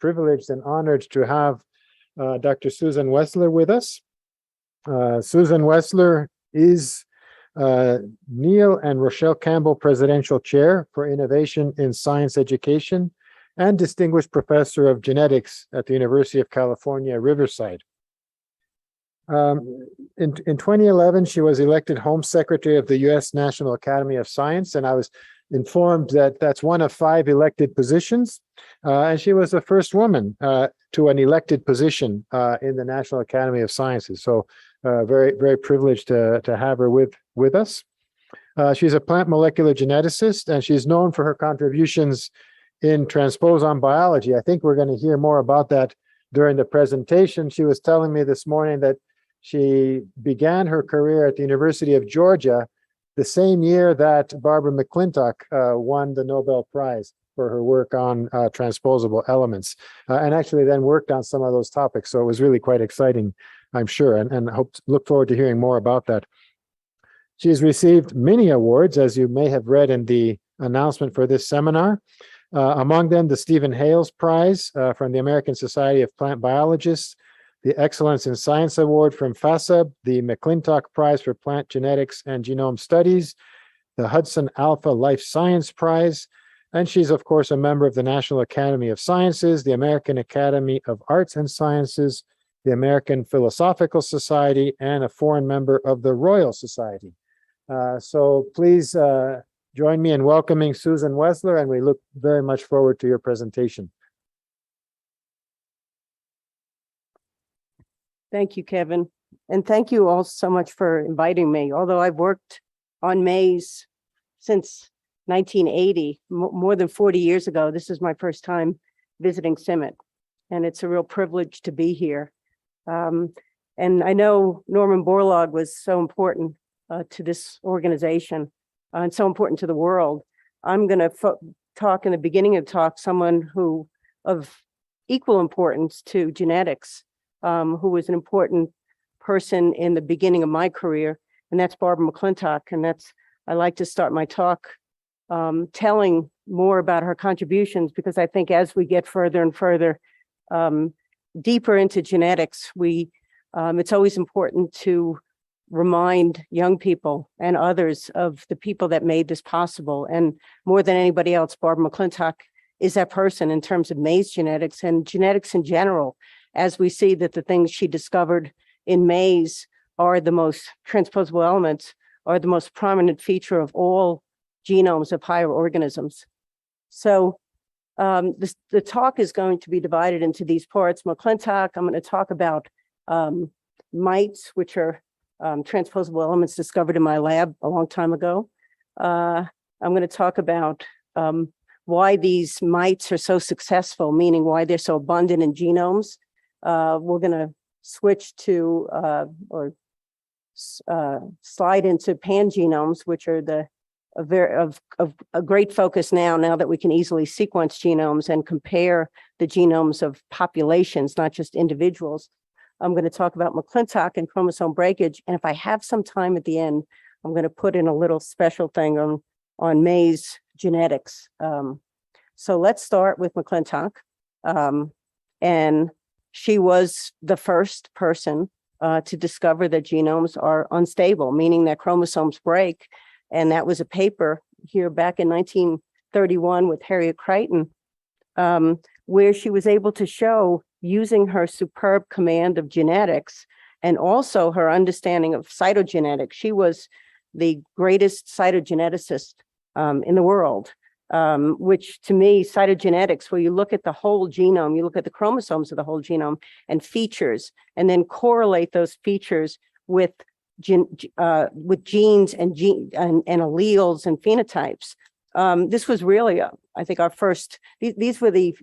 privileged and honored to have Dr. Susan Wessler with us. Susan Wessler is Neil and Rochelle Campbell Presidential Chair for Innovation in Science Education and Distinguished Professor of Genetics at the University of California, Riverside. In 2011, she was elected Home Secretary of the U.S. National Academy of Science, and I was informed that that's one of 5 elected positions, and she was the first woman to an elected position in the National Academy of Sciences. So very, very privileged to have her with us. She's a plant molecular geneticist, and she's known for her contributions in transposon biology. I think we're going to hear more about that during the presentation. She was telling me this morning that she began her career at the University of Georgia the same year that Barbara McClintock won the Nobel Prize for her work on transposable elements, and actually then worked on some of those topics. So it was really quite exciting, I'm sure, and look forward to hearing more about that. She's received many awards, as you may have read in the announcement for this seminar. Among them, the Stephen Hales Prize from the American Society of Plant Biologists, the Excellence in Science Award from FASAB, the McClintock Prize for Plant Genetics and Genome Studies, the Hudson Alpha Life Science Prize, and she's, of course, a member of the National Academy of Sciences, the American Academy of Arts and Sciences, the American Philosophical Society, and a foreign member of the Royal Society. So please join me in welcoming Susan Wessler, and we look very much forward to your presentation. Thank you, Kevin. And thank you all so much for inviting me. Although I've worked on maize since 1980, more than 40 years ago, this is my first time visiting CIMMYT, and it's a real privilege to be here. And I know Norman Borlaug was so important to this organization and so important to the world. I'm going to talk in the beginning of the talk, someone who of equal importance to genetics, who was an important person in the beginning of my career, and that's Barbara McClintock. And I like to start my talk telling more about her contributions, because I think as we get further and further deeper into genetics, it's always important to remind young people and others of the people that made this possible. And more than anybody else, Barbara McClintock is that person in terms of maize genetics and genetics in general, as we see that the things she discovered in maize are the most transposable elements, are the most prominent feature of all genomes of higher organisms. So the talk is going to be divided into these parts. McClintock, I'm going to talk about mites, which are transposable elements discovered in my lab a long time ago. I'm going to talk about why these mites are so successful, meaning why they're so abundant in genomes. We're going to switch to slide into pangenomes, which are a great focus now that we can easily sequence genomes and compare the genomes of populations, not just individuals. I'm going to talk about McClintock and chromosome breakage, and if I have some time at the end, I'm going to put in a little special thing on maize genetics. So let's start with McClintock, and she was the first person to discover that genomes are unstable, meaning that chromosomes break. And that was a paper here back in 1931 with Harriet Crichton, where she was able to show, using her superb command of genetics and also her understanding of cytogenetics. She was the greatest cytogeneticist in the world. Which to me, cytogenetics, where you look at the whole genome, you look at the chromosomes of the whole genome and features, and then correlate those features with genes and alleles and phenotypes. This was really, I think, our first. These were the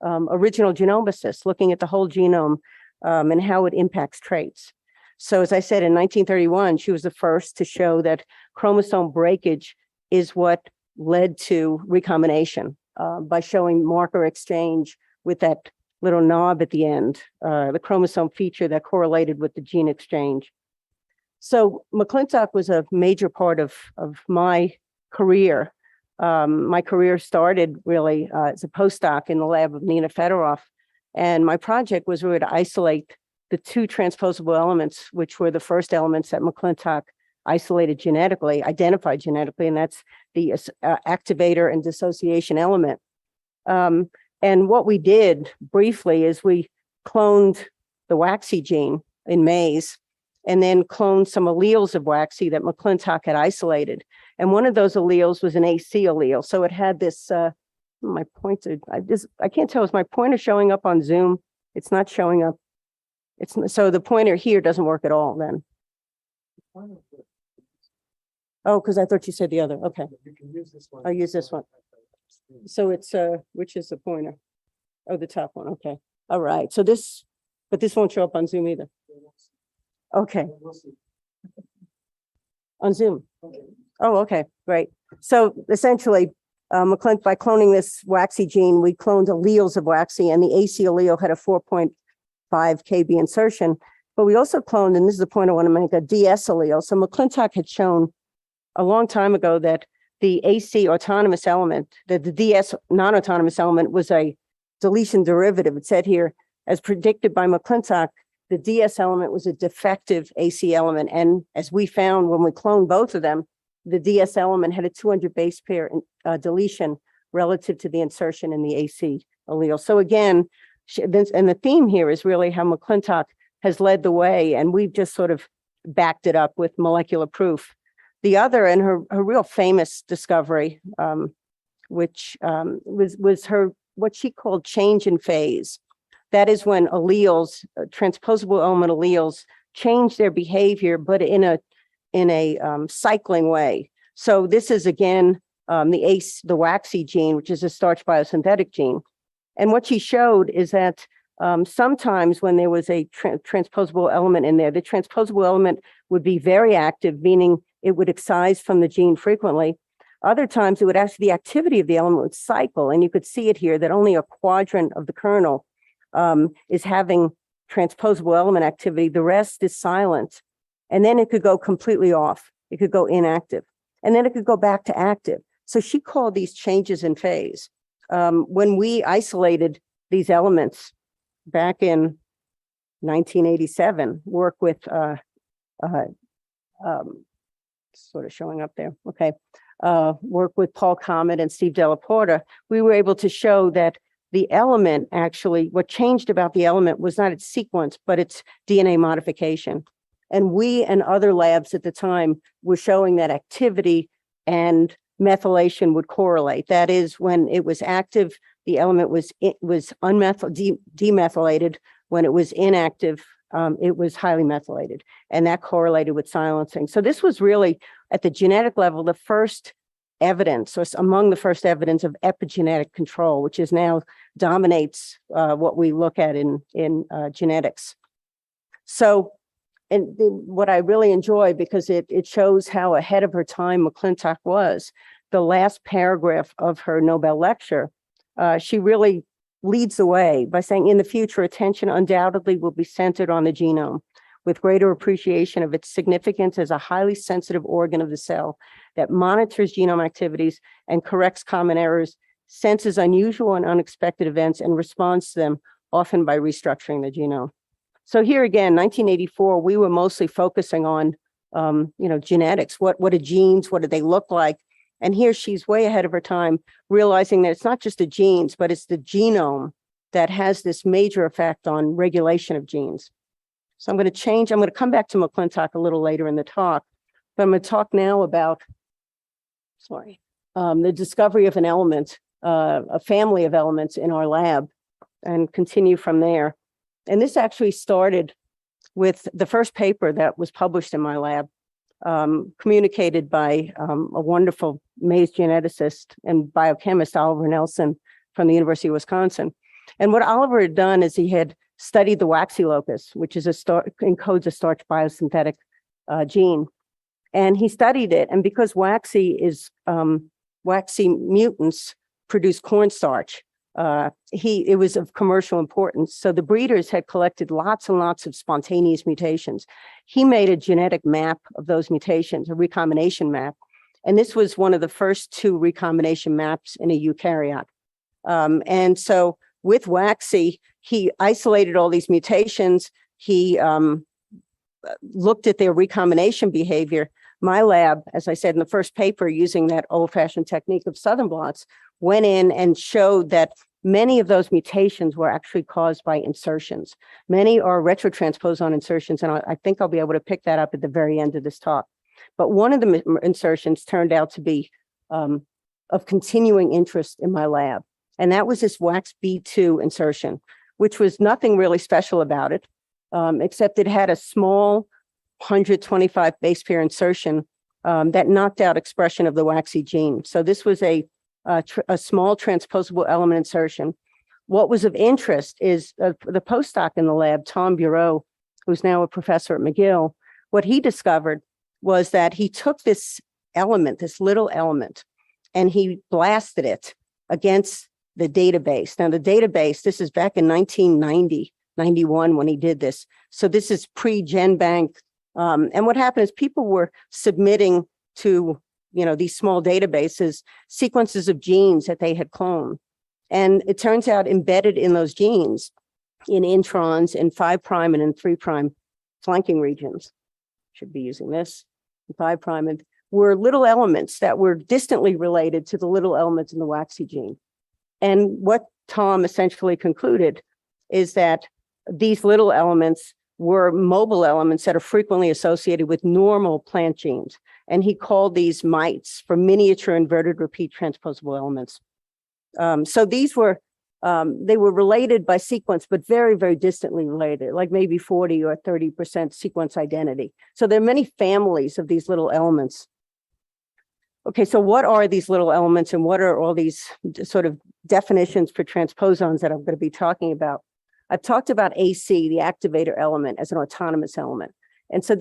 original genomicists looking at the whole genome and how it impacts traits. So, as I said, in 1931, she was the first to show that chromosome breakage is what led to recombination by showing marker exchange with that little knob at the end, the chromosome feature that correlated with the gene exchange. So McClintock was a major part of my career. My career started really as a postdoc in the lab of Nina Fedorov. And my project was really to isolate the two transposable elements, which were the first elements that McClintock isolated genetically, identified genetically, and that's the activator and dissociation element. And what we did briefly is we cloned the waxy gene in maize and then cloned some alleles of waxy that McClintock had isolated. And one of those alleles was an AC allele. So it had this, my pointer, I can't tell, is my pointer showing up on Zoom? It's not showing up. So the pointer here doesn't work at all then. Oh, because I thought you said the other. Okay. You can use this one. I'll use this one. So it's, which is the pointer? Oh, the top one. Okay. All right. So this, but this won't show up on Zoom either. Okay. On Zoom. Oh, okay. Great. So essentially, McClintock, by cloning this waxy gene, we cloned alleles of waxy, and the AC allele had a 4.5 kb insertion. But we also cloned, and this is the point I want to make, a DS allele. So McClintock had shown a long time ago that the AC autonomous element, that the DS non-autonomous element was a deletion derivative. It said here, as predicted by McClintock, the DS element was a defective AC element. And as we found when we cloned both of them, the DS element had a 200 base pair deletion relative to the insertion in the AC allele. So again, and the theme here is really how McClintock has led the way, and we've just sort of backed it up with molecular proof. The other, and her real famous discovery, which was her, what she called change in phase. That is when alleles, transposable element alleles, change their behavior, but in a cycling way. So this is again the waxy gene, which is a starch biosynthetic gene. And what she showed is that sometimes when there was a transposable element in there, the transposable element would be very active, meaning it would excise from the gene frequently. Other times it would actually, the activity of the element would cycle. And you could see it here that only a quadrant of the kernel is having transposable element activity. The rest is silent. And then it could go completely off. It could go inactive. And then it could go back to active. So she called these changes in phase. When we isolated these elements back in 1987, work with sort of showing up there. Okay. Work with Paul Comet and Steve Della Porta, we were able to show that the element actually, what changed about the element was not its sequence, but its DNA modification. And we and other labs at the time were showing that activity and methylation would correlate. That is, when it was active, the element was demethylated. When it was inactive, it was highly methylated, and that correlated with silencing. So this was really, at the genetic level, the first evidence, or among the first evidence of epigenetic control, which is now dominates what we look at in genetics. So, and what I really enjoy, because it shows how ahead of her time McClintock was, the last paragraph of her Nobel lecture, she really leads the way by saying, in the future, attention undoubtedly will be centered on the genome, with greater appreciation of its significance as a highly sensitive organ of the cell that monitors genome activities and corrects common errors, senses unusual and unexpected events, and responds to them, often by restructuring the genome. So here again, 1984, we were mostly focusing on, genetics. What are genes? What do they look like? And here she's way ahead of her time, realizing that it's not just the genes, but it's the genome that has this major effect on regulation of genes. So I'm going to come back to McClintock a little later in the talk, but I'm going to talk now about, the discovery of an element, a family of elements in our lab, and continue from there. And this actually started with the first paper that was published in my lab, communicated by a wonderful maize geneticist and biochemist, Oliver Nelson, from the University of Wisconsin. And what Oliver had done is he had studied the waxy locus, which is encodes a starch biosynthetic gene. And he studied it. And because waxy mutants produce cornstarch, it was of commercial importance. So the breeders had collected lots and lots of spontaneous mutations. He made a genetic map of those mutations, a recombination map, And this was one of the first 2 recombination maps in a eukaryote. And so with Waxy, he isolated all these mutations. He looked at their recombination behavior. My lab, as I said in the first paper, using that old-fashioned technique of Southern blots, went in and showed that many of those mutations were actually caused by insertions. Many are retrotransposon insertions, and I think I'll be able to pick that up at the very end of this talk. But one of the insertions turned out to be of continuing interest in my lab, and that was this WAX-B2 insertion, which was nothing really special about it, except it had a small 125 base pair insertion that knocked out expression of the Waxy gene. So this was a small transposable element insertion. What was of interest is the postdoc in the lab, Tom Bureau, who's now a professor at McGill. What he discovered was that he took this element, this little element, and he blasted it against the database. Now, the database, this is back in 1990, 91 when he did this. So this is pre-GenBank. And what happened is people were submitting to, these small databases, sequences of genes that they had cloned. And it turns out embedded in those genes, in introns, in 5' and in 3' flanking regions, should be using this, 5', and were little elements that were distantly related to the little elements in the Waxy gene. And what Tom essentially concluded is that these little elements were mobile elements that are frequently associated with normal plant genes. And he called these MITs, for miniature inverted repeat transposable elements. So these were, they were related by sequence, but very, very distantly related, like maybe 40 or 30% sequence identity. So there are many families of these little elements. Okay, so what are these little elements and what are all these sort of definitions for transposons that I'm going to be talking about? I've talked about AC, the activator element, as an autonomous element. And so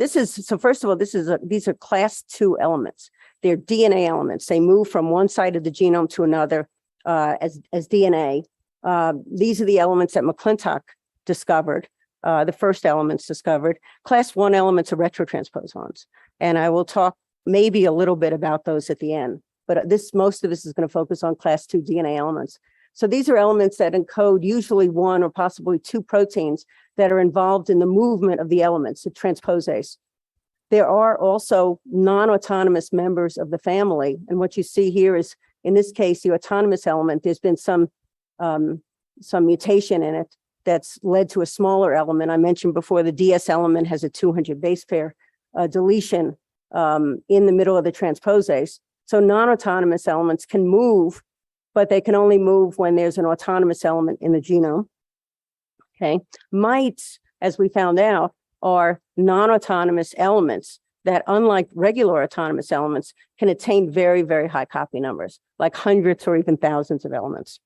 first of all, these are class 2 elements. They're DNA elements. They move from one side of the genome to another as DNA. These are the elements that McClintock discovered, the first elements discovered. Class 1 elements are retrotransposons. And I will talk maybe a little bit about those at the end. But most of this is going to focus on class 2 DNA elements. So these are elements that encode usually 1 or possibly 2 proteins that are involved in the movement of the elements, the transposase. There are also non-autonomous members of the family. And what you see here is, in this case, the autonomous element, there's been some mutation in it that's led to a smaller element. I mentioned before the DS element has a 200 base pair deletion in the middle of the transposase. So non-autonomous elements can move, but they can only move when there's an autonomous element in the genome. Okay. MITs, as we found out, are non-autonomous elements that, unlike regular autonomous elements, can attain very, very high copy numbers, like hundreds or even thousands of elements.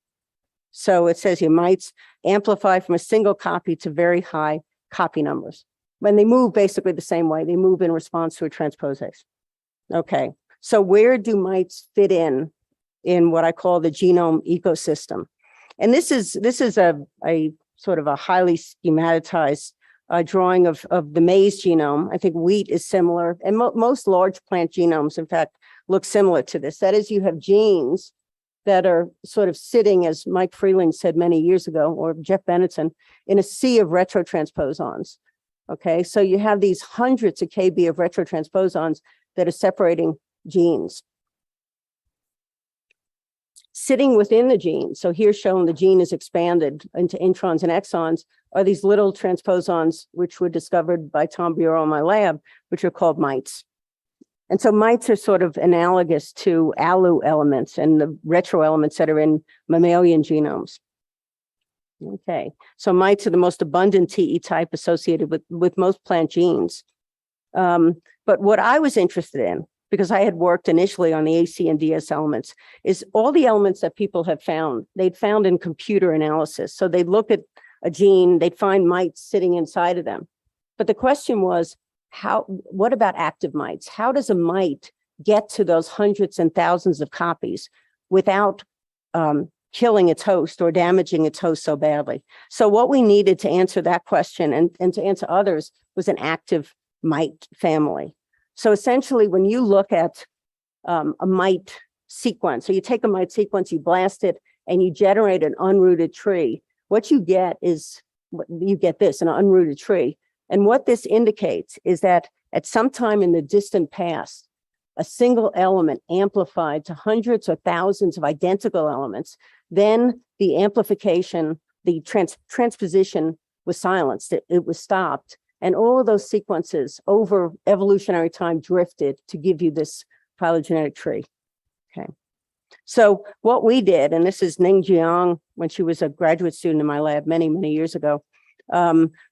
So it says here, MITs amplify from a single copy to very high copy numbers. When they move basically the same way, they move in response to a transposase. Okay. So where do MITs fit in what I call the genome ecosystem? And this is a sort of a highly schematized drawing of the maize genome. I think wheat is similar, and most large plant genomes, in fact, look similar to this. That is, you have genes that are sort of sitting, as Mike Freeling said many years ago, or Jeff Bennettson, in a sea of retrotransposons. Okay, so you have these hundreds of kb of retrotransposons that are separating genes. Sitting within the gene, so here shown the gene is expanded into introns and exons, are these little transposons, which were discovered by Tom Bureau in my lab, which are called MITs. And so MITs are sort of analogous to ALU elements and the retro elements that are in mammalian genomes. Okay, so MITs are the most abundant TE type associated with most plant genes. But what I was interested in, because I had worked initially on the AC and DS elements, is all the elements that people have found, they'd found in computer analysis. So they'd look at a gene, they'd find mites sitting inside of them. But the question was, what about active mites? How does a mite get to those hundreds and thousands of copies without killing its host or damaging its host so badly? So what we needed to answer that question and to answer others was an active mite family. So essentially, when you look at a MIT sequence. So you take a MIT sequence, you blast it, and you generate an unrooted tree. What you get is, you get this, an unrooted tree. And what this indicates is that at some time in the distant past, a single element amplified to hundreds or thousands of identical elements, then the amplification, the transposition was silenced, it was stopped. And all of those sequences over evolutionary time drifted to give you this phylogenetic tree. Okay. So what we did, and this is Ning Jiang, when she was a graduate student in my lab many, many years ago,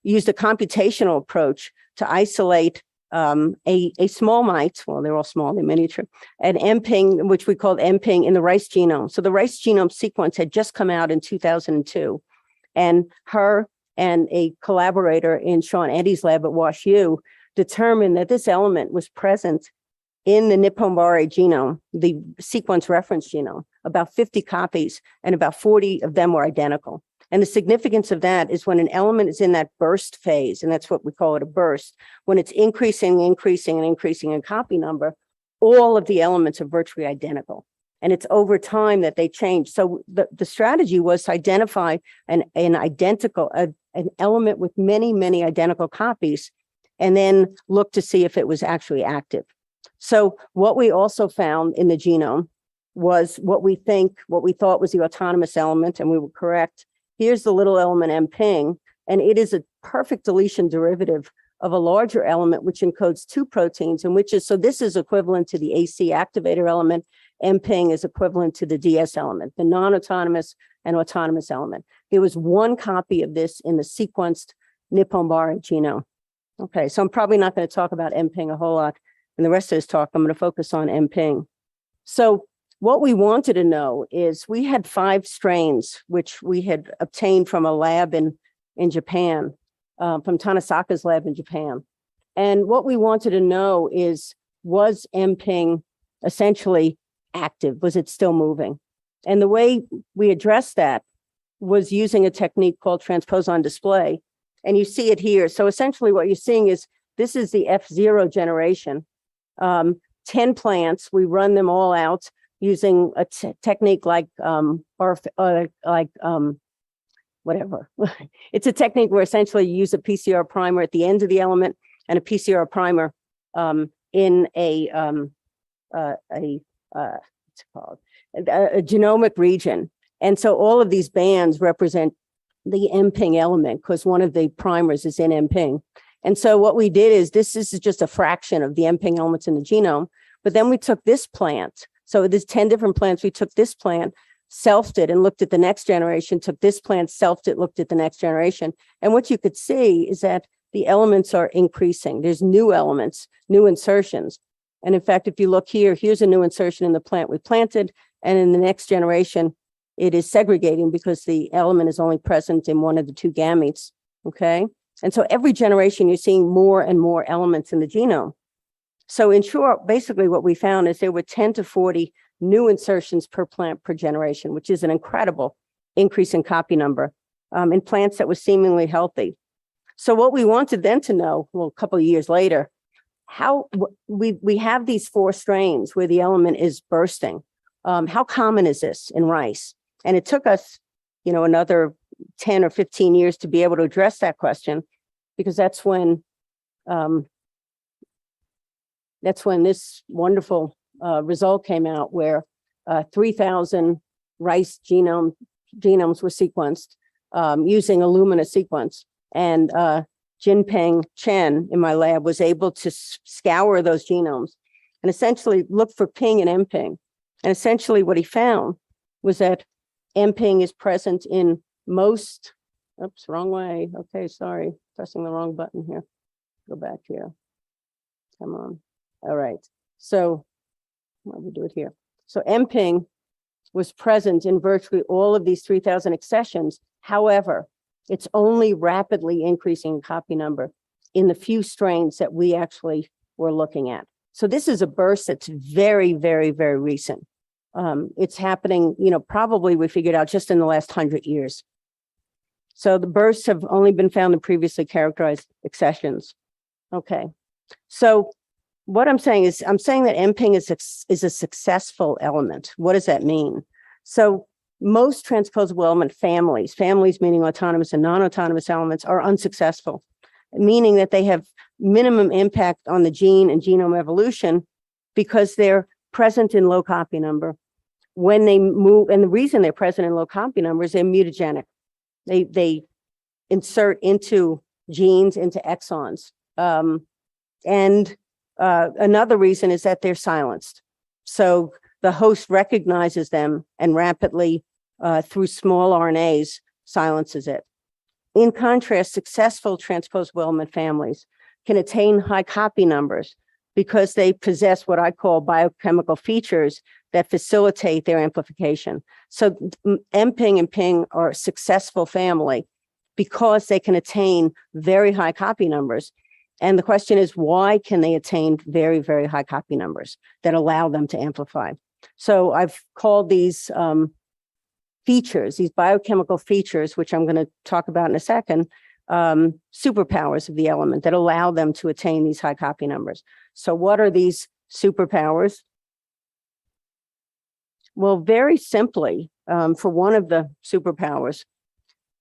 used a computational approach to isolate a small mite, well, they're all small, they're miniature, an MPing, which we called MPing in the rice genome. So the rice genome sequence had just come out in 2002. And her and a collaborator in Sean Eddy's lab at WashU determined that this element was present in the Nippon-Bare genome, the sequence reference genome, about 50 copies, and about 40 of them were identical. And the significance of that is when an element is in that burst phase, and that's what we call it, a burst, when it's increasing in copy number, all of the elements are virtually identical. And it's over time that they change. So the strategy was to identify an element with many, many identical copies, and then look to see if it was actually active. So what we also found in the genome was what we thought was the autonomous element, and we were correct. Here's the little element MPing, and it is a perfect deletion derivative of a larger element which encodes two proteins, and so this is equivalent to the AC activator element. MPing is equivalent to the DS element, the non-autonomous and autonomous element. There was one copy of this in the sequenced Nippon-Bare genome. Okay, so I'm probably not going to talk about MPing a whole lot in the rest of this talk. I'm going to focus on MPing. So what we wanted to know is we had 5 strains, which we had obtained from a lab in Japan, from Tanesaka's lab in Japan. And what we wanted to know is, was MPing essentially active? Was it still moving? And the way we addressed that was using a technique called transposon display. And you see it here. So essentially what you're seeing is, this is the F0 generation. 10 plants, we run them all out using a technique like whatever. It's a technique where essentially you use a PCR primer at the end of the element and a PCR primer in a genomic region. And so all of these bands represent the MPing element because one of the primers is in MPing. And so what we did is, this is just a fraction of the MPing elements in the genome, but then we took this plant. So there's 10 different plants. We took this plant, selfed it, and looked at the next generation, took this plant, selfed it, looked at the next generation. And what you could see is that the elements are increasing. There's new elements, new insertions. And in fact, if you look here, here's a new insertion in the plant we planted, and in the next generation, it is segregating because the element is only present in one of the 2 gametes, okay? And so every generation, you're seeing more and more elements in the genome. So in short, basically what we found is there were 10 to 40 new insertions per plant per generation, which is an incredible increase in copy number in plants that were seemingly healthy. So what we wanted then to know, well, a couple of years later, how we have these 4 strains where the element is bursting. How common is this in rice? And it took us, another 10 or 15 years to be able to address that question, because that's when this wonderful result came out where 3,000 rice genomes were sequenced using Illumina sequence. And Jinpeng Chen in my lab was able to scour those genomes and essentially look for ping and MPing. And essentially what he found was that MPing is present in most, oops, wrong way. Okay, sorry, pressing the wrong button here. Go back here. Come on. All right. So let me do it here. So MPing was present in virtually all of these 3,000 accessions. However, it's only rapidly increasing in copy number in the few strains that we actually were looking at. So this is a burst that's very, very, very recent. It's happening, probably we figured out just in the last 100 years. So the bursts have only been found in previously characterized accessions. Okay, so what I'm saying is, I'm saying that MPing is a successful element. What does that mean? So most transposable element families meaning autonomous and non-autonomous elements, are unsuccessful, meaning that they have minimum impact on the gene and genome evolution because they're present in low copy number. When they move, and the reason they're present in low copy numbers, they're mutagenic. They insert into genes, into exons. Another reason is that they're silenced. So the host recognizes them and rapidly, through small RNAs, silences it. In contrast, successful transposable element families can attain high copy numbers because they possess what I call biochemical features that facilitate their amplification. So MPing and PING are a successful family because they can attain very high copy numbers. And the question is, why can they attain very, very high copy numbers that allow them to amplify? So I've called these features, these biochemical features, which I'm going to talk about in a second, superpowers of the element that allow them to attain these high copy numbers. So what are these superpowers? Well, very simply, for one of the superpowers,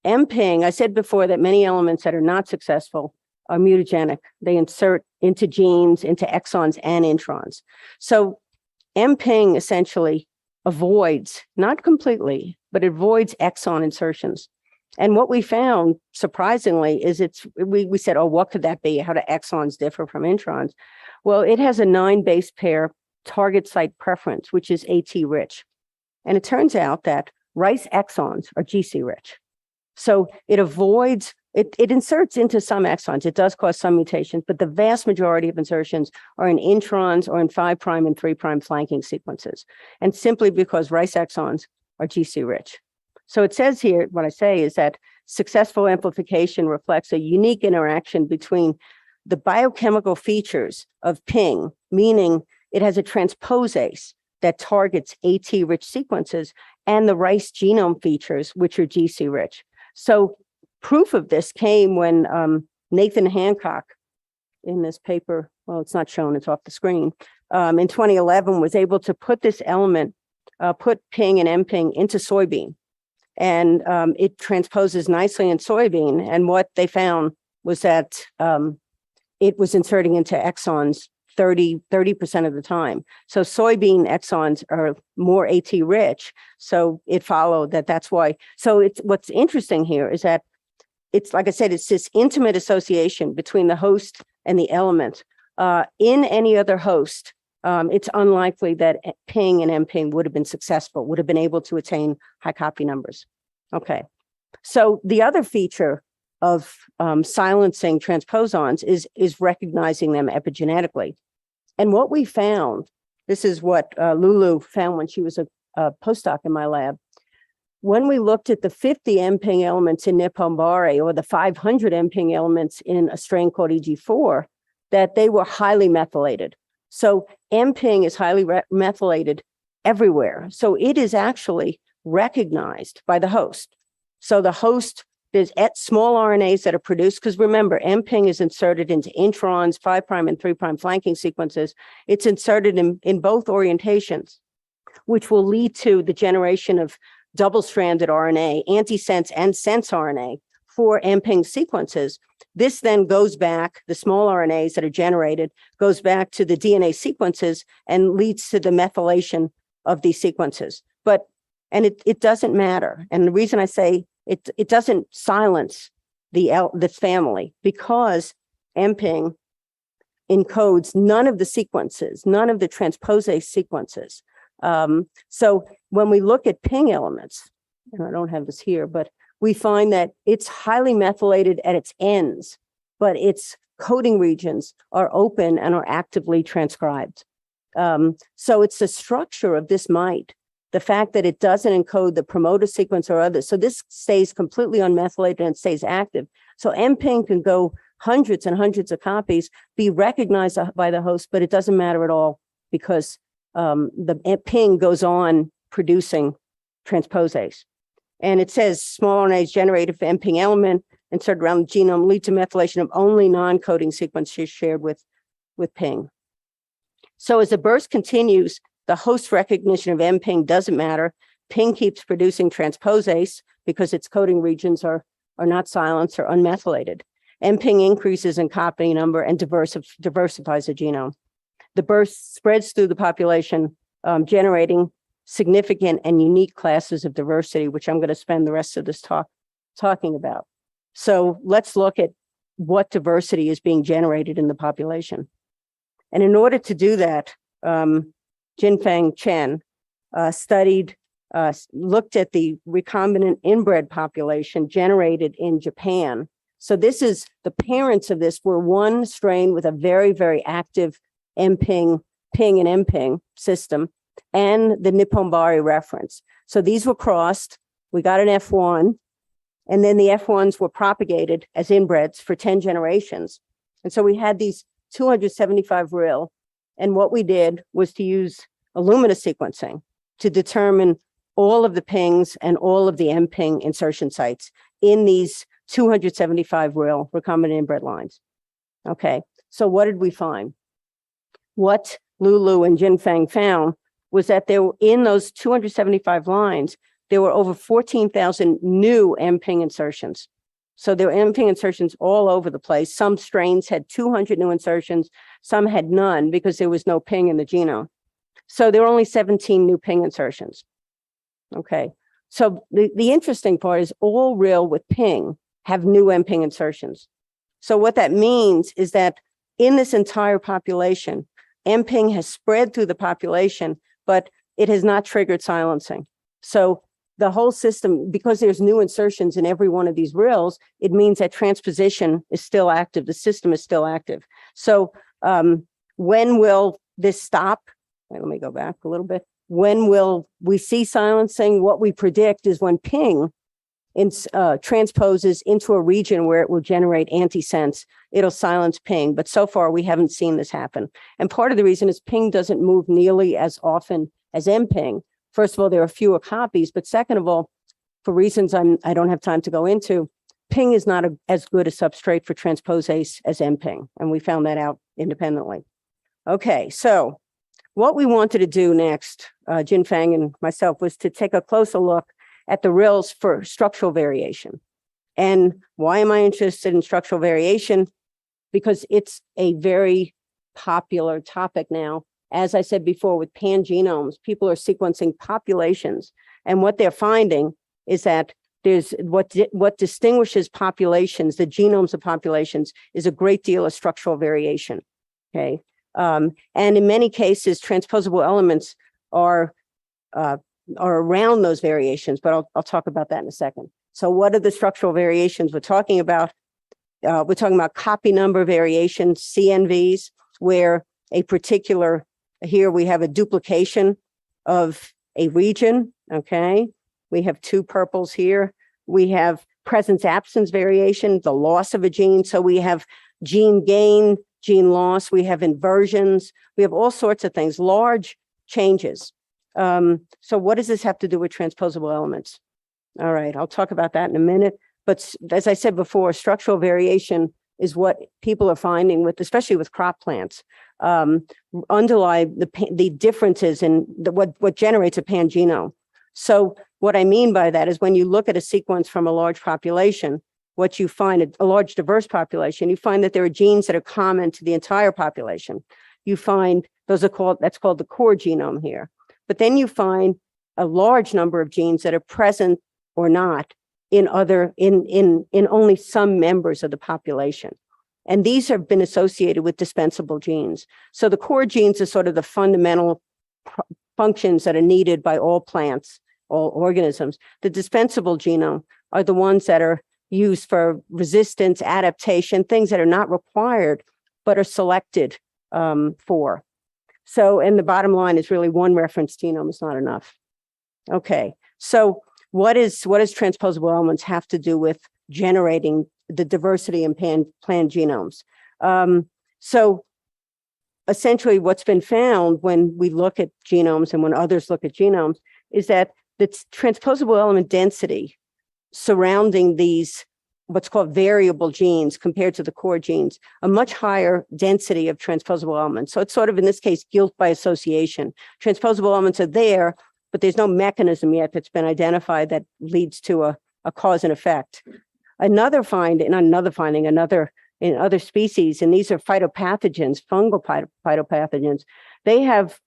MPing, I said before that many elements that are not successful are mutagenic. They insert into genes, into exons and introns. So MPing essentially avoids, not completely, but avoids exon insertions. And what we found, surprisingly, is we said, oh, what could that be? How do exons differ from introns? Well, it has a 9 base pair target site preference, which is AT rich. And it turns out that rice exons are GC rich. So it avoids, it inserts into some exons. It does cause some mutations, but the vast majority of insertions are in introns or in 5' and 3' flanking sequences. And simply because rice exons are GC rich. So it says here, what I say is that successful amplification reflects a unique interaction between the biochemical features of PING, meaning it has a transposase that targets AT-rich sequences, and the rice genome features, which are GC-rich. So proof of this came when Nathan Hancock, in this paper, well, it's not shown, it's off the screen, in 2011 was able to put this element, put PING and MPING into soybean. And it transposes nicely in soybean. And what they found was that it was inserting into exons 30% of the time. So soybean exons are more AT rich. So it followed that that's why. So it's what's interesting here is that it's, like I said, it's this intimate association between the host and the element. In any other host, it's unlikely that PING and MPING would have been successful, would have been able to attain high copy numbers. Okay. So the other feature of silencing transposons is recognizing them epigenetically. And what we found, this is what Lulu found when she was a postdoc in my lab. When we looked at the 50 MPING elements in Nippon-Bare or the 500 MPING elements in a strain called EG4, that they were highly methylated. So MPING is highly methylated everywhere. So it is actually recognized by the host. So the host, there's small RNAs that are produced, because remember, MPING is inserted into introns, 5' and 3' flanking sequences. It's inserted in both orientations, which will lead to the generation of double-stranded RNA, antisense and sense RNA for MPING sequences. This then goes back, the small RNAs that are generated, goes back to the DNA sequences and leads to the methylation of these sequences. And it doesn't matter. And the reason I say it doesn't silence this family, because MPING encodes none of the sequences, none of the transposase sequences. So when we look at PING elements, and I don't have this here, but we find that it's highly methylated at its ends, but its coding regions are open and are actively transcribed. So it's the structure of this MIT, the fact that it doesn't encode the promoter sequence or others. So this stays completely unmethylated and stays active. So MPING can go hundreds and hundreds of copies, be recognized by the host, but it doesn't matter at all, because the PING goes on producing transposase. And it says small RNAs generated for MPING element inserted around the genome lead to methylation of only non-coding sequences shared with PING. So as the burst continues, the host recognition of M-ping doesn't matter. Ping keeps producing transposase because its coding regions are not silenced or unmethylated. M-ping increases in copy number and diversifies the genome. The burst spreads through the population, generating significant and unique classes of diversity, which I'm going to spend the rest of this talk talking about. So let's look at what diversity is being generated in the population. And in order to do that, Jinfeng Chen looked at the recombinant inbred population generated in Japan. So this is, the parents of this were one strain with a very, very active M-ping, ping and M-ping system, and the Nipponbari reference. So these were crossed, we got an F1, and then the F1s were propagated as inbreds for 10 generations. And so we had these 275 RIL, and what we did was to use Illumina sequencing to determine all of the pings and all of the M-ping insertion sites in these 275 RIL recombinant inbred lines. Okay, so what did we find? What Lulu and Jinfeng found was that there were, in those 275 lines, there were over 14,000 new M-ping insertions. So there were M-ping insertions all over the place. Some strains had 200 new insertions, some had none because there was no ping in the genome. So there were only 17 new ping insertions. Okay, so the interesting part is all RIL with ping have new M-ping insertions. So what that means is that in this entire population, M-ping has spread through the population, but it has not triggered silencing. So the whole system, because there's new insertions in every one of these RILs, it means that transposition is still active. The system is still active. So when will this stop? Wait, let me go back a little bit. When will we see silencing? What we predict is when ping transposes into a region where it will generate antisense, it'll silence ping. But so far, we haven't seen this happen. And part of the reason is ping doesn't move nearly as often as M-ping. First of all, there are fewer copies. But second of all, for reasons I don't have time to go into, ping is not as good a substrate for transposase as M-ping. And we found that out independently. Okay, so what we wanted to do next, Jinfeng and myself, was to take a closer look at the RILs for structural variation. And why am I interested in structural variation? Because it's a very popular topic now. As I said before, with pangenomes, people are sequencing populations. And what they're finding is that there's what distinguishes populations, the genomes of populations, is a great deal of structural variation. Okay. And in many cases, transposable elements are around those variations, but I'll talk about that in a second. So what are the structural variations we're talking about? We're talking about copy number variations, CNVs, where a particular, here we have a duplication of a region, okay? We have two purples here. We have presence-absence variation, the loss of a gene. So we have gene gain, gene loss, we have inversions, we have all sorts of things, large changes. So what does this have to do with transposable elements? All right, I'll talk about that in a minute. But as I said before, structural variation is what people are finding with, especially with crop plants, underlie the differences in what generates a pangenome. So what I mean by that is when you look at a sequence from a large population, what you find, a large diverse population, you find that there are genes that are common to the entire population. You find that's called the core genome here. But then you find a large number of genes that are present or not in only some members of the population. And these have been associated with dispensable genes. So the core genes are sort of the fundamental functions that are needed by all plants, all organisms. The dispensable genome are the ones that are used for resistance, adaptation, things that are not required, but are selected for. So, and the bottom line is really one reference genome is not enough. Okay, so what does transposable elements have to do with generating the diversity in plant genomes? So essentially what's been found when we look at genomes and when others look at genomes is that the transposable element density surrounding these what's called variable genes compared to the core genes, a much higher density of transposable elements. So it's sort of, in this case, guilt by association. Transposable elements are there, but there's no mechanism yet that's been identified that leads to a cause and effect. In other species, and these are phytopathogens, fungal phytopathogens, they have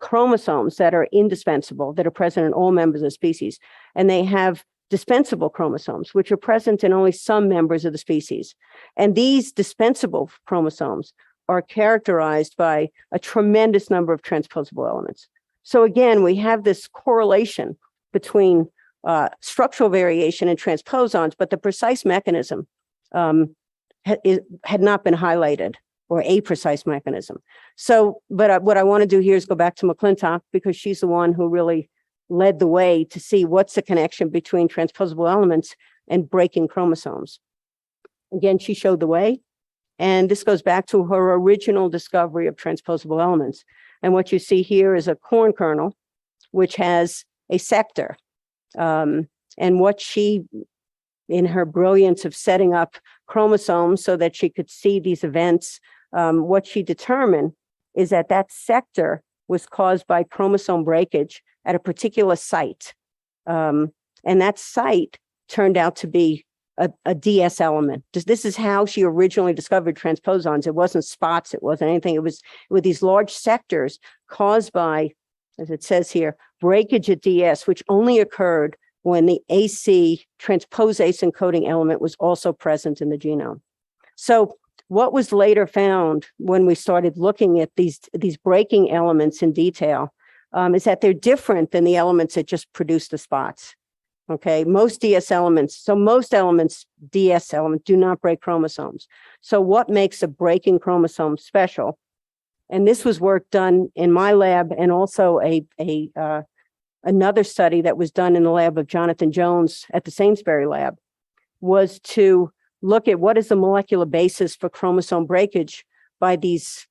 chromosomes that are indispensable, that are present in all members of the species, and they have dispensable chromosomes, which are present in only some members of the species. And these dispensable chromosomes are characterized by a tremendous number of transposable elements. So again, we have this correlation between structural variation and transposons, but the precise mechanism had not been highlighted, or a precise mechanism. So, but what I want to do here is go back to McClintock, because she's the one who really led the way to see what's the connection between transposable elements and breaking chromosomes. Again, she showed the way, and this goes back to her original discovery of transposable elements. And what you see here is a corn kernel, which has a sector. And what she, in her brilliance of setting up chromosomes so that she could see these events, what she determined is that that sector was caused by chromosome breakage at a particular site. And that site turned out to be a DS element. This is how she originally discovered transposons. It wasn't spots, it wasn't anything. It was with these large sectors caused by, as it says here, breakage at DS, which only occurred when the AC transposase encoding element was also present in the genome. So what was later found when we started looking at these breaking elements in detail is that they're different than the elements that just produce the spots. Okay, most DS elements, DS elements do not break chromosomes. So what makes a breaking chromosome special? And this was work done in my lab, and also another study that was done in the lab of Jonathan Jones at the Sainsbury lab, was to look at what is the molecular basis for chromosome breakage by these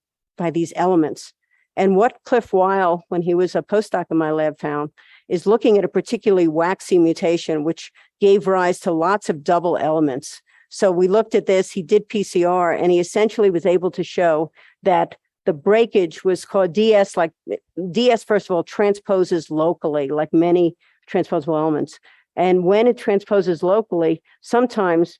elements. And what Cliff Weil, when he was a postdoc in my lab, found is looking at a particularly waxy mutation, which gave rise to lots of double elements. So we looked at this, he did PCR, and he essentially was able to show that the breakage was called DS, like DS, first of all, transposes locally, like many transposable elements. And when it transposes locally, sometimes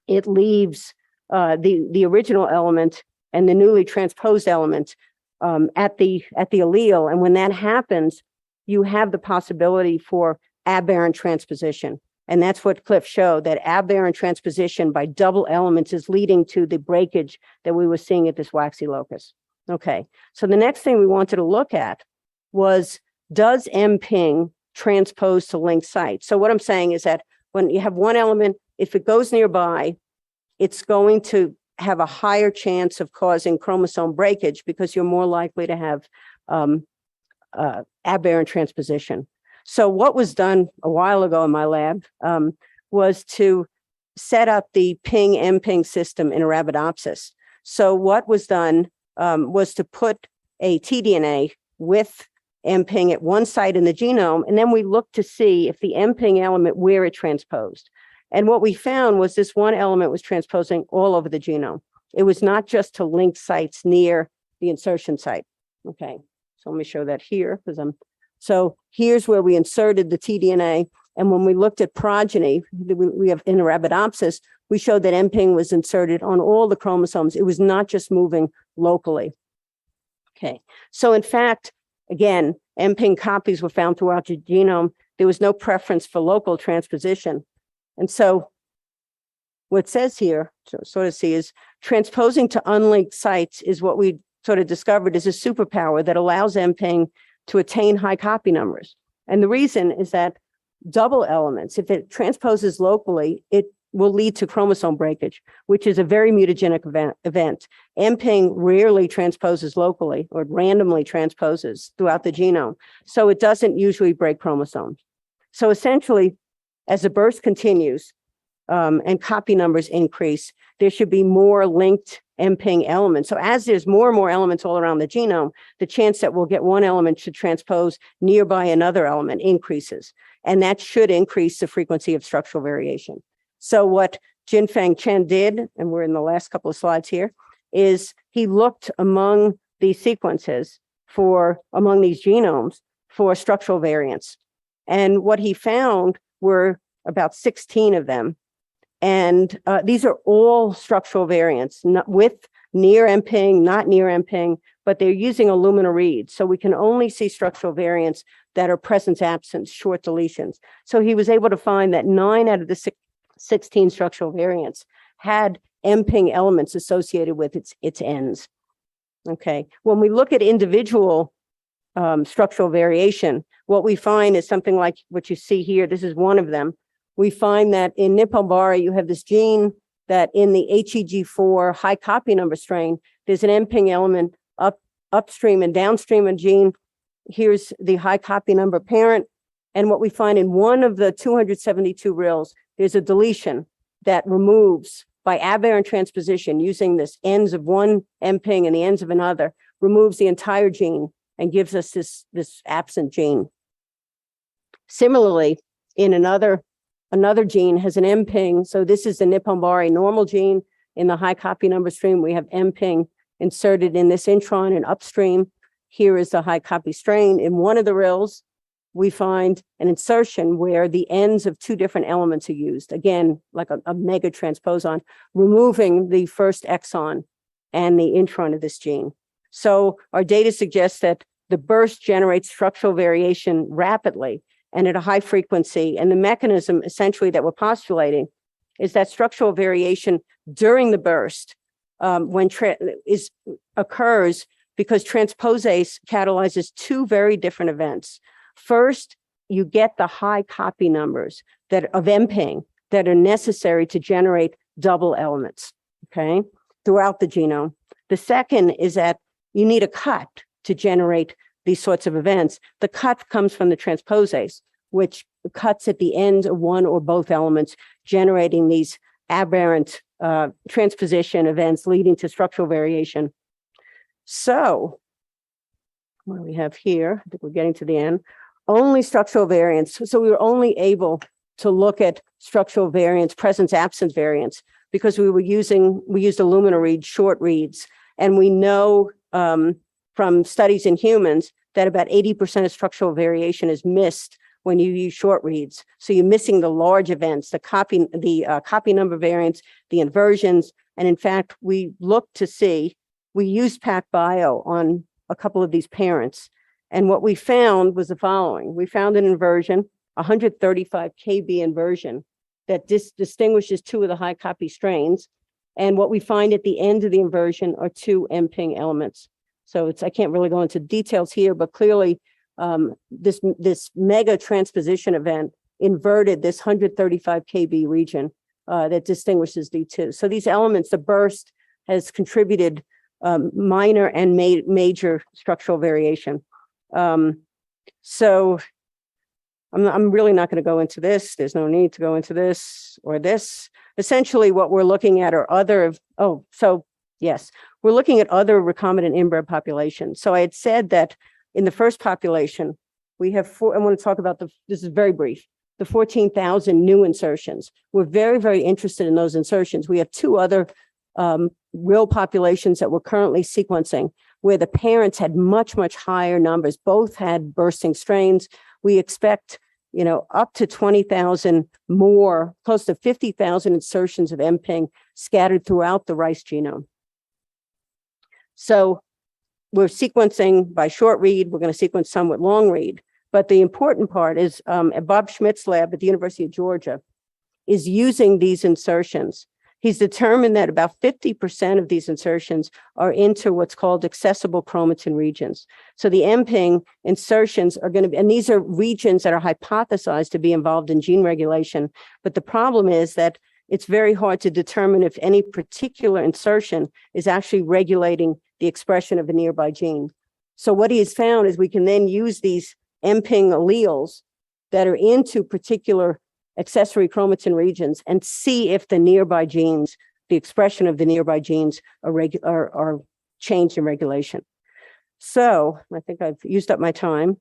it leaves the original element and the newly transposed element at the allele. And when that happens, you have the possibility for aberrant transposition. And that's what Cliff showed, that aberrant transposition by double elements is leading to the breakage that we were seeing at this waxy locus. Okay, so the next thing we wanted to look at was, does M-ping transpose to linked sites? So what I'm saying is that when you have one element, if it goes nearby, it's going to have a higher chance of causing chromosome breakage because you're more likely to have aberrant transposition. So what was done a while ago in my lab was to set up the ping-M-ping system in Arabidopsis. So what was done was to put a tDNA with M-ping at one site in the genome, and then we looked to see if the M-ping element, where it transposed. And what we found was this one element was transposing all over the genome. It was not just to linked sites near the insertion site. Okay, so let me show that here, because so here's where we inserted the tDNA. And when we looked at progeny, we have in Arabidopsis, we showed that M-ping was inserted on all the chromosomes. It was not just moving locally. Okay, so in fact, again, M-ping copies were found throughout the genome. There was no preference for local transposition. And so what it says here, so sort of see, is transposing to unlinked sites is what we sort of discovered is a superpower that allows M-ping to attain high copy numbers. And the reason is that double elements, if it transposes locally, it will lead to chromosome breakage, which is a very mutagenic event. M-ping rarely transposes locally, or randomly transposes throughout the genome. So it doesn't usually break chromosomes. So essentially, as the burst continues and copy numbers increase, there should be more linked M-ping elements. So as there's more and more elements all around the genome, the chance that we'll get one element to transpose nearby another element increases. and that should increase the frequency of structural variation. So what Jinfeng Chen did, and we're in the last couple of slides here, is he looked among these sequences among these genomes for structural variants. And what he found were about 16 of them. And these are all structural variants, not with near MPing, not near MPing, but they're using Illumina reads. So we can only see structural variants that are presence absence, short deletions. So he was able to find that 9 out of the 16 structural variants had MPing elements associated with its ends. Okay, when we look at individual structural variation, what we find is something like what you see here. This is one of them. We find that in Nipalbari, you have this gene that in the HEG4 high copy number strain, there's an MPing element upstream and downstream of gene. Here's the high copy number parent. And what we find in one of the 272 RILs, there's a deletion that removes by aberrant transposition using this ends of one MPing and the ends of another, removes the entire gene and gives us this absent gene. Similarly, in another gene has an MPing. So this is the Nipalbari normal gene. In the high copy number stream, we have MPing inserted in this intron and upstream. Here is the high copy strain. In one of the RILs, we find an insertion where the ends of 2 different elements are used. Again, like a mega transposon, removing the first exon and the intron of this gene. So our data suggests that the burst generates structural variation rapidly and at a high frequency. And the mechanism essentially that we're postulating is that structural variation during the burst occurs because transposase catalyzes 2 very different events. First, you get the high copy numbers of MPing that are necessary to generate double elements, okay, throughout the genome. The second is that you need a cut to generate these sorts of events. The cut comes from the transposase, which cuts at the end of one or both elements, generating these aberrant transposition events leading to structural variation. So, what do we have here? I think we're getting to the end. Only structural variants. So we were only able to look at structural variants, presence absence variants, because we used Illumina read short reads. And we know from studies in humans that about 80% of structural variation is missed when you use short reads. So you're missing the large events, the copy number variants, the inversions. And in fact, we looked to see, we used PacBio on a couple of these parents. And what we found was the following. We found an inversion, 135 kb inversion that distinguishes 2 of the high copy strains. And what we find at the end of the inversion are 2 MPing elements. So I can't really go into details here, but clearly this mega transposition event inverted this 135 kb region that distinguishes D2. So these elements, the burst has contributed minor and major structural variation. So I'm really not going to go into this. There's no need to go into this or this. Essentially, what we're looking at are other, we're looking at other recombinant inbred populations. So I had said that in the first population, we have I want to talk about this is very brief, the 14,000 new insertions. We're very, very interested in those insertions. We have 2 other real populations that we're currently sequencing where the parents had much, much higher numbers. Both had bursting strains. We expect, up to 20,000 more, close to 50,000 insertions of MPing scattered throughout the rice genome. So we're sequencing by short read. We're going to sequence some with long read. But the important part is Bob Schmidt's lab at the University of Georgia is using these insertions. He's determined that about 50% of these insertions are into what's called accessible chromatin regions. So the MPing insertions are going to be, and these are regions that are hypothesized to be involved in gene regulation. But the problem is that it's very hard to determine if any particular insertion is actually regulating the expression of a nearby gene. So what he has found is we can then use these MPing alleles that are into particular accessory chromatin regions and see if the nearby genes, the expression of the nearby genes are changed in regulation. So I think I've used up my time,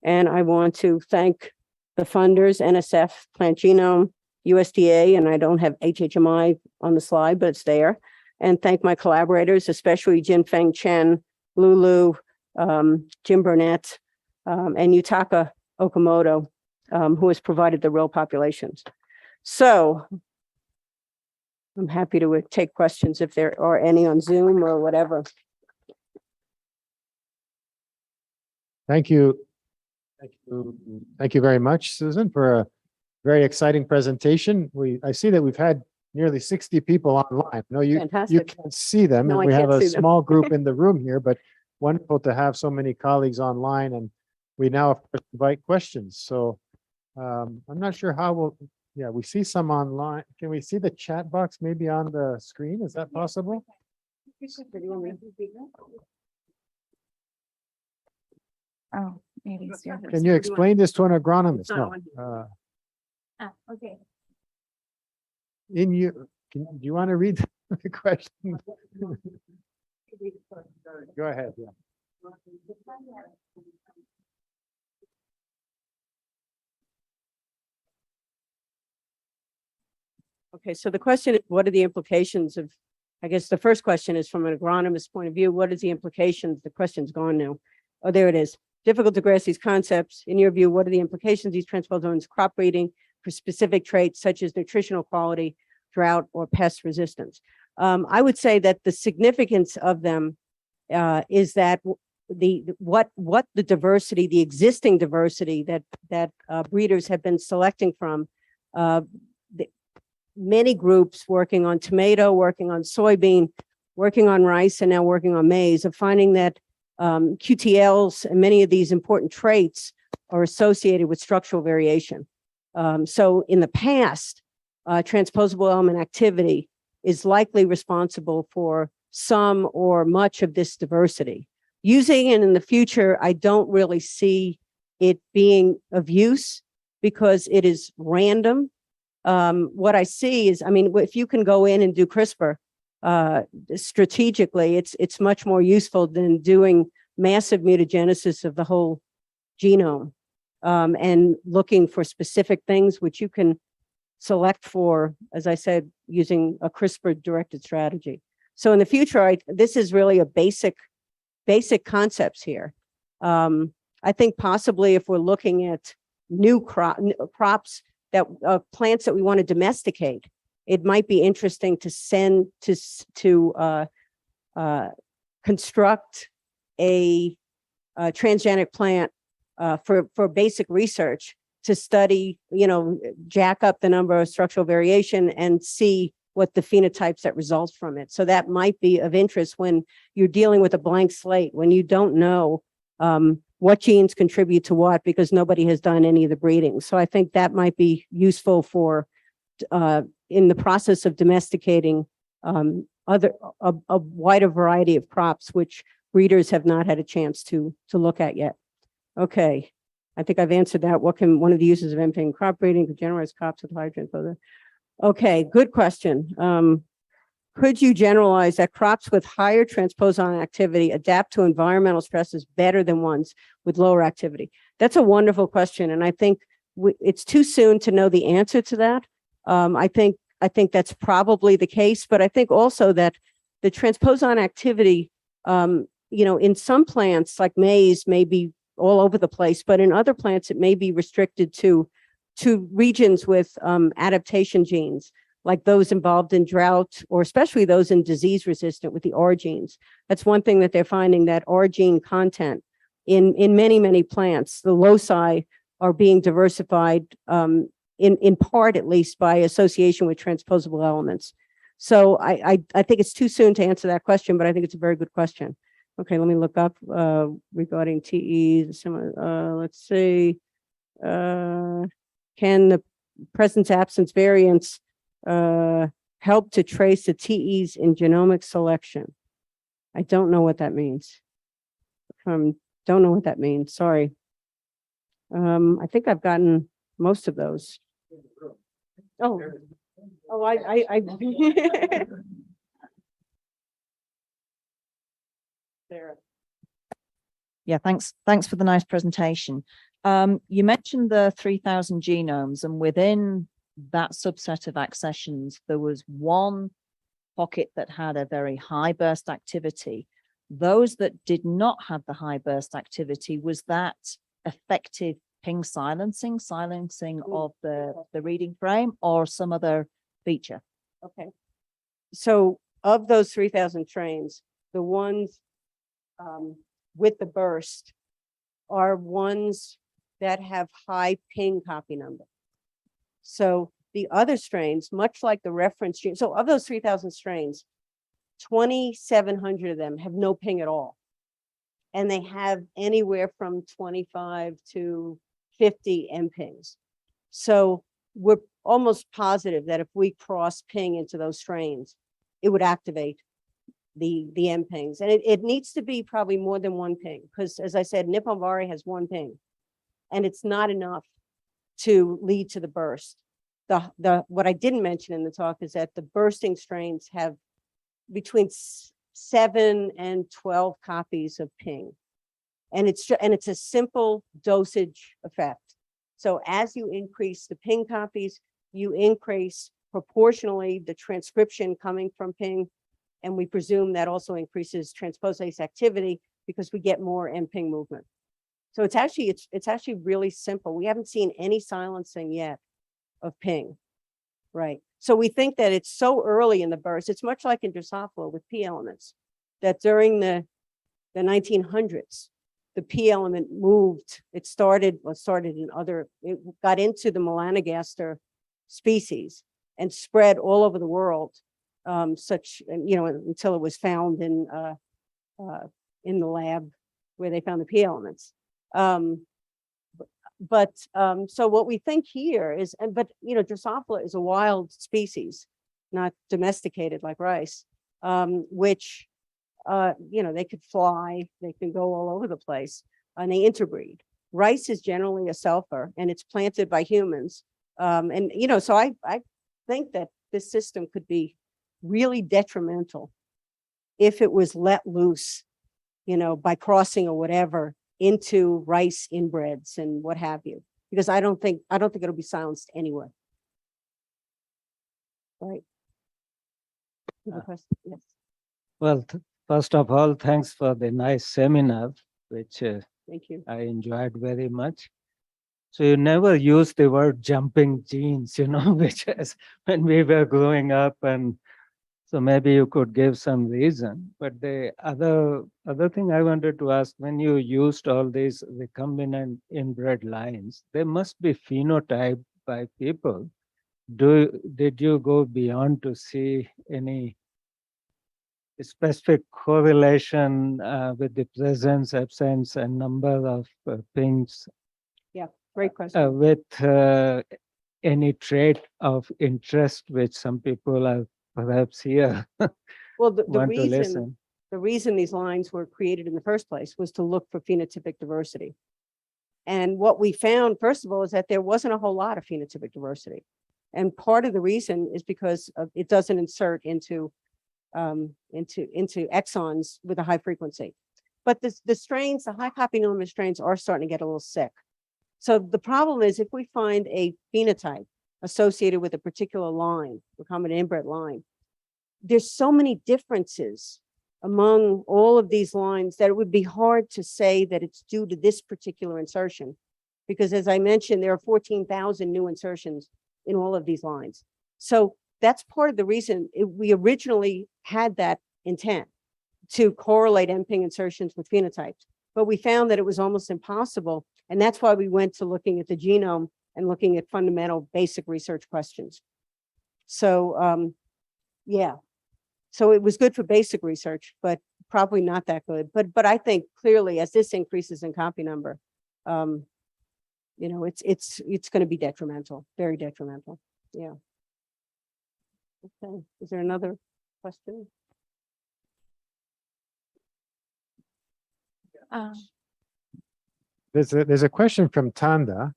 and I want to thank the funders, NSF, Plant Genome, USDA, and I don't have HHMI on the slide, but it's there. And thank my collaborators, especially Jinfeng Chen, Lulu, Jim Burnett, and Yutaka Okamoto, who has provided the real populations. So I'm happy to take questions if there are any on Zoom or whatever. Thank you. Thank you very much, Susan, for a very exciting presentation. I see that we've had nearly 60 people online. No, you Fantastic. can't see them. No, And I we have can't a see them. small group in the room here, but wonderful to have so many colleagues online. And we now of course, invite questions. So I'm not sure how we see some online. Can we see the chat box maybe on the screen? Is that possible? Oh, maybe it's yours. Can you explain this to an agronomist? It's not No. Okay. Do you want to read the question? Go ahead. Yeah. Okay, so the question is, what are the implications of, I guess the first question is from an agronomist point of view, what is the implications? The question's gone now. Oh, there it is. Difficult to grasp these concepts. In your view, what are the implications of these transposons crop breeding for specific traits such as nutritional quality, drought, or pest resistance? I would say that the significance of them is that what the diversity, the existing diversity that breeders have been selecting from, many groups working on tomato, working on soybean, working on rice, and now working on maize, are finding that QTLs and many of these important traits are associated with structural variation. So in the past, transposable element activity is likely responsible for some or much of this diversity. Using it in the future, I don't really see it being of use because it is random. What I see is, I mean, if you can go in and do CRISPR strategically, it's much more useful than doing massive mutagenesis of the whole genome and looking for specific things which you can select for, as I said, using a CRISPR-directed strategy. So in the future, this is really a basic concepts here. I think possibly if we're looking at new crops that plants that we want to domesticate, it might be interesting to send to construct a transgenic plant for basic research to study, jack up the number of structural variation and see what the phenotypes that result from it. So that might be of interest when you're dealing with a blank slate, when you don't know what genes contribute to what because nobody has done any of the breeding. So I think that might be useful for in the process of domesticating a wider variety of crops, which breeders have not had a chance to look at yet. Okay, I think I've answered that. What can one of the uses of MPing crop breeding to generalize crops with higher transposon? Okay, good question. Could you generalize that crops with higher transposon activity adapt to environmental stresses better than ones with lower activity? That's a wonderful question, and I think it's too soon to know the answer to that. I think that's probably the case, but I think also that the transposon activity, in some plants like maize may be all over the place, but in other plants it may be restricted to regions with adaptation genes, like those involved in drought, or especially those in disease resistant with the R genes. That's one thing that they're finding, that R gene content in many, many plants, the loci are being diversified in part, at least, by association with transposable elements. So I think it's too soon to answer that question, but I think it's a very good question. Okay, let me look up regarding TEs. Let's see. Can the presence absence variants help to trace the TEs in genomic selection? I don't know what that means. Don't know what that means. Sorry. I think I've gotten most of those. Oh, I Yeah, thanks for the nice presentation. You mentioned the 3,000 genomes, and within that subset of accessions, there was one pocket that had a very high burst activity. Those that did not have the high burst activity, was that effective ping silencing of the reading frame, or some other feature? Okay. So of those 3,000 strains, the ones with the burst are ones that have high ping copy number. So the other strains, much like the reference gene, so of those 3,000 strains, 2,700 of them have no ping at all. And they have anywhere from 25 to 50 M pings. So we're almost positive that if we cross ping into those strains, it would activate the M pings. And it needs to be probably more than one ping, because as I said, Nippon Vari has one ping, and it's not enough to lead to the burst. What I didn't mention in the talk is that the bursting strains have between 7 and 12 copies of ping. And it's a simple dosage effect. So as you increase the ping copies, you increase proportionally the transcription coming from ping. And we presume that also increases transposase activity because we get more M ping movement. So it's actually really simple. We haven't seen any silencing yet of ping, right? So we think that it's so early in the burst. It's much like in Drosophila with P elements, that during the 1900s, the P element moved. It got into the melanogaster species and spread all over the world, until it was found in the lab where they found the P elements. So what we think here is, Drosophila is a wild species, not domesticated like rice, which, they could fly, they can go all over the place, and they interbreed. Rice is generally a selfer, and it's planted by humans. So I think that this system could be really detrimental if it was let loose, by crossing or whatever, into rice inbreds and what have you, because I don't think it'll be silenced anyway. Right. You have a question? Yes. Well, first of all, thanks for the nice seminar, which Thank you. I enjoyed very much. So you never use the word jumping genes, which is when we were growing up, and so maybe you could give some reason. But the other thing I wanted to ask, when you used all these recombinant inbred lines, they must be phenotyped by people. Did you go beyond to see any specific correlation with the presence, absence, and number of pings? Yeah, great question. With any trait of interest, which some people are perhaps here. Well, the reason these lines were created in the first place was to look for phenotypic diversity. And what we found, first of all, is that there wasn't a whole lot of phenotypic diversity. And part of the reason is because it doesn't insert into exons with a high frequency. But the strains, the high copy number strains, are starting to get a little sick. So the problem is, if we find a phenotype associated with a particular line, recombinant inbred line, there's so many differences among all of these lines that it would be hard to say that it's due to this particular insertion. Because as I mentioned, there are 14,000 new insertions in all of these lines. So that's part of the reason we originally had that intent to correlate M-ping insertions with phenotypes. But we found that it was almost impossible. And that's why we went to looking at the genome and looking at fundamental basic research questions. So, yeah. So it was good for basic research, but probably not that good. But I think clearly, as this increases in copy number, it's going to be detrimental, very detrimental. Yeah. Okay. Is there another question? There's a question from Tanda.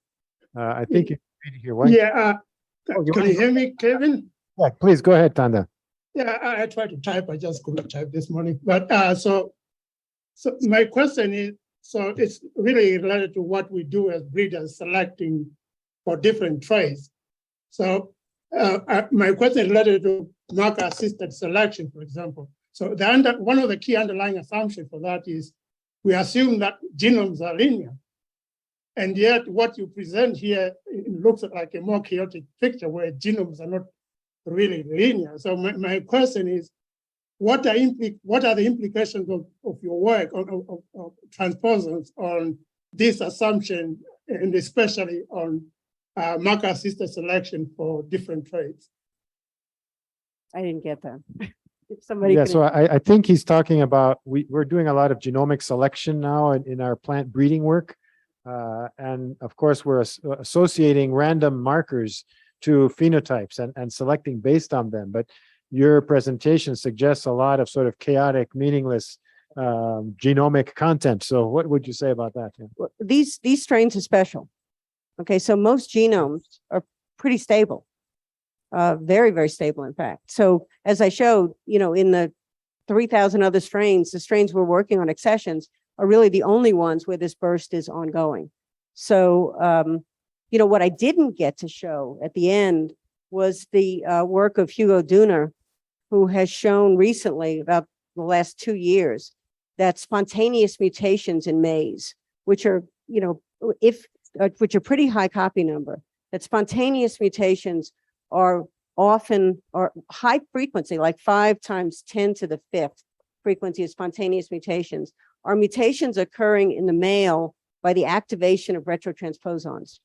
I think you can read it here. Yeah. Can you hear me, Kevin? Yeah, please go ahead, Tanda. Yeah, I tried to type. I just couldn't type this morning. But so my question is, So it's really related to what we do as breeders, selecting for different traits. So my question is related to marker-assisted selection, for example. So one of the key underlying assumptions for that is we assume that genomes are linear. And yet what you present here, it looks like a more chaotic picture where genomes are not really linear. So my question is, what are the implications of your work of transposons on this assumption, and especially on marker-assisted selection for different traits? I didn't get that. If somebody Yeah, could- so I think he's talking about, we're doing a lot of genomic selection now in our plant breeding work. And of course, we're associating random markers to phenotypes and selecting based on them. But your presentation suggests a lot of sort of chaotic, meaningless genomic content. So what would you say about that? Yeah. Well, these strains are special. Okay, so most genomes are pretty stable, very, very stable, in fact. So as I showed, in the 3,000 other strains, the strains we're working on accessions are really the only ones where this burst is ongoing. So, what I didn't get to show at the end was the work of Hugo Duner, who has shown recently, about the last 2 years, that spontaneous mutations in maize, which are, which are pretty high copy number, that spontaneous mutations are often, or high frequency, like 5 times 10 to the 5th frequency of spontaneous mutations, are mutations occurring in the male by the activation of retrotransposons.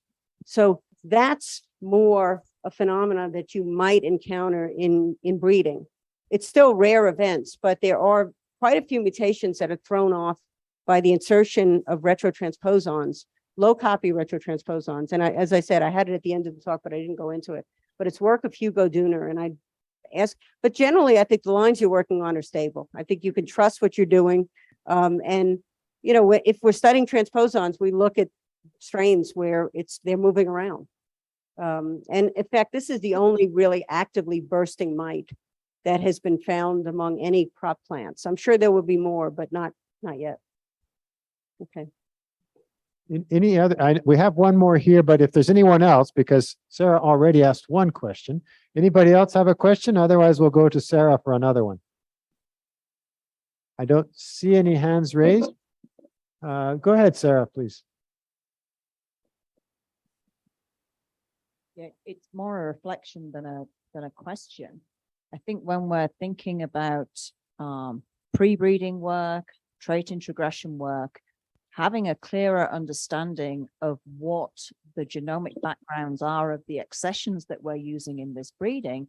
So that's more a phenomenon that you might encounter in breeding. It's still rare events, but there are quite a few mutations that are thrown off by the insertion of retrotransposons, low copy retrotransposons. And as I said, I had it at the end of the talk, but I didn't go into it. But it's work of Hugo Duner, and I ask, but generally I think the lines you're working on are stable. I think you can trust what you're doing. And if we're studying transposons, we look at strains where they're moving around. And in fact, this is the only really actively bursting mite that has been found among any crop plants. I'm sure there will be more, but not yet. Okay. Any other, we have one more here, but if there's anyone else, because Sarah already asked one question, anybody else have a question? Otherwise, we'll go to Sarah for another one. I don't see any hands raised. Go ahead, Sarah, please. Yeah, it's more a reflection than a question. I think when we're thinking about pre-breeding work, trait introgression work, having a clearer understanding of what the genomic backgrounds are of the accessions that we're using in this breeding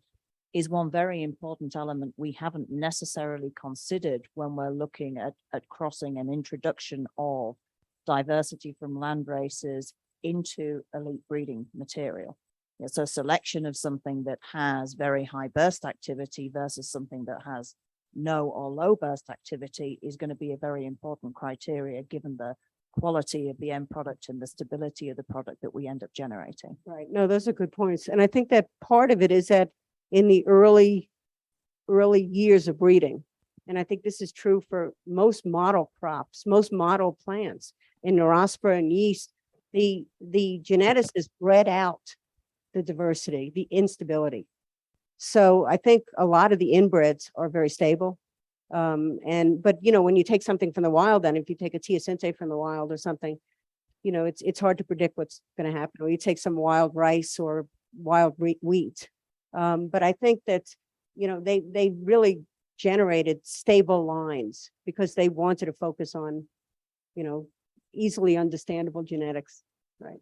is one very important element we haven't necessarily considered when we're looking at crossing an introduction of diversity from land races into elite breeding material. So selection of something that has very high burst activity versus something that has no or low burst activity is going to be a very important criteria given the quality of the end product and the stability of the product that we end up generating. Right. No, those are good points. And I think that part of it is that in the early years of breeding, and I think this is true for most model crops, most model plants in Neurospora and yeast, the geneticists bred out the diversity, the instability. So I think a lot of the inbreds are very stable. But when you take something from the wild, then if you take a teosinte from the wild or something, it's hard to predict what's going to happen. Or you take some wild rice or wild wheat. But I think that, they really generated stable lines because they wanted to focus on, easily understandable genetics, right?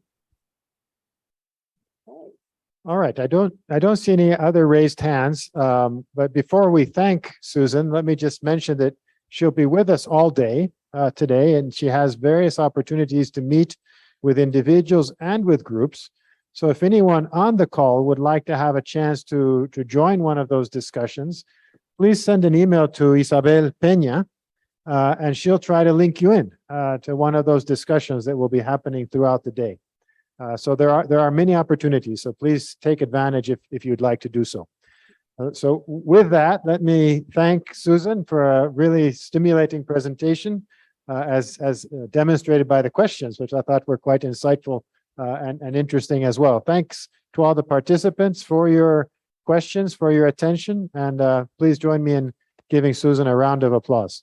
Okay. All right, I don't see any other raised hands. But before we thank Susan, let me just mention that she'll be with us all day today, and she has various opportunities to meet with individuals and with groups. So if anyone on the call would like to have a chance to join one of those discussions, please send an email to Isabel Peña, and she'll try to link you in to one of those discussions that will be happening throughout the day. So there are many opportunities. So please take advantage if you'd like to do so. So with that, let me thank Susan for a really stimulating presentation. as demonstrated by the questions, which I thought were quite insightful and interesting as well. Thanks to all the participants for your questions, for your attention, and please join me in giving Susan a round of applause.